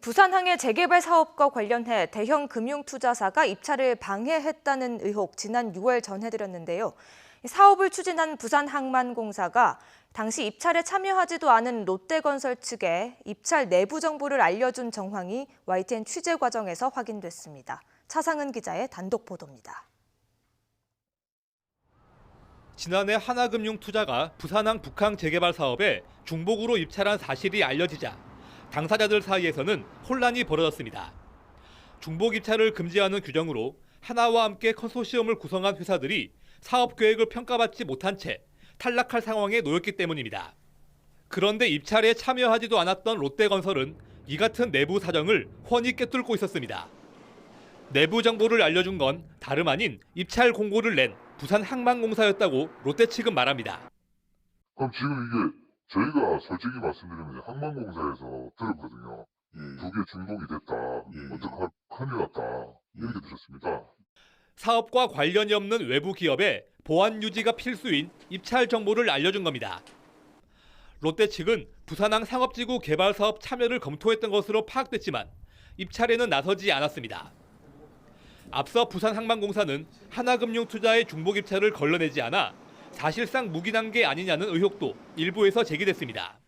부산항의 재개발 사업과 관련해 대형 금융투자사가 입찰을 방해했다는 의혹 지난 6월 전해드렸는데요. 사업을 추진한 부산항만공사가 당시 입찰에 참여하지도 않은 롯데건설 측에 입찰 내부 정보를 알려준 정황이 YTN 취재 과정에서 확인됐습니다. 차상은 기자의 단독 보도입니다. 지난해 하나금융투자가 부산항 북항 재개발 사업에 중복으로 입찰한 사실이 알려지자 당사자들 사이에서는 혼란이 벌어졌습니다. 중복 입찰을 금지하는 규정으로 하나와 함께 컨소시엄을 구성한 회사들이 사업 계획을 평가받지 못한 채 탈락할 상황에 놓였기 때문입니다. 그런데 입찰에 참여하지도 않았던 롯데건설은 이 같은 내부 사정을 훤히 꿰뚫고 있었습니다. 내부 정보를 알려준 건 다름 아닌 입찰 공고를 낸 부산항만공사였다고 롯데 측은 말합니다. 그럼 지금 이게 저희가 솔직히 말씀드리면 항만공사에서 들었거든요. 두 개 중복이 됐다. 어떡할 큰일 났다. 이렇게 들었습니다. 사업과 관련이 없는 외부 기업에 보안 유지가 필수인 입찰 정보를 알려준 겁니다. 롯데 측은 부산항 상업지구 개발 사업 참여를 검토했던 것으로 파악됐지만 입찰에는 나서지 않았습니다. 앞서 부산항만공사는 하나금융투자의 중복 입찰을 걸러내지 않아 사실상 묵인한 게 아니냐는 의혹도 일부에서 제기됐습니다.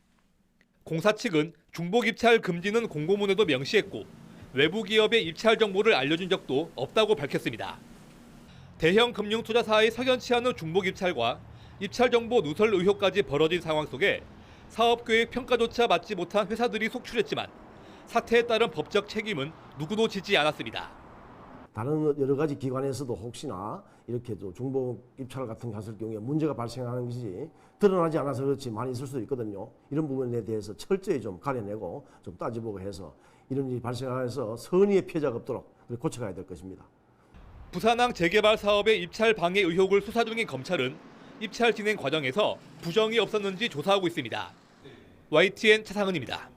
공사 측은 중복 입찰 금지는 공고문에도 명시했고 외부 기업의 입찰 정보를 알려준 적도 없다고 밝혔습니다. 대형 금융투자사의 석연치 않은 중복 입찰과 입찰 정보 누설 의혹까지 벌어진 상황 속에 사업계획 평가조차 받지 못한 회사들이 속출했지만 사태에 따른 법적 책임은 누구도 지지 않았습니다. 다른 여러 가지 기관에서도 혹시나 이렇게 또 중복 입찰 같은 게 했을 경우에 문제가 발생하는 것이 드러나지 않아서 그렇지 많이 있을 수도 있거든요. 이런 부분에 대해서 철저히 좀 가려내고 좀 따져보고 해서 이런 일이 발생해서 선의의 피해자가 없도록 고쳐가야 될 것입니다. 부산항 재개발 사업의 입찰 방해 의혹을 수사 중인 검찰은 입찰 진행 과정에서 부정이 없었는지 조사하고 있습니다. YTN 차상은입니다.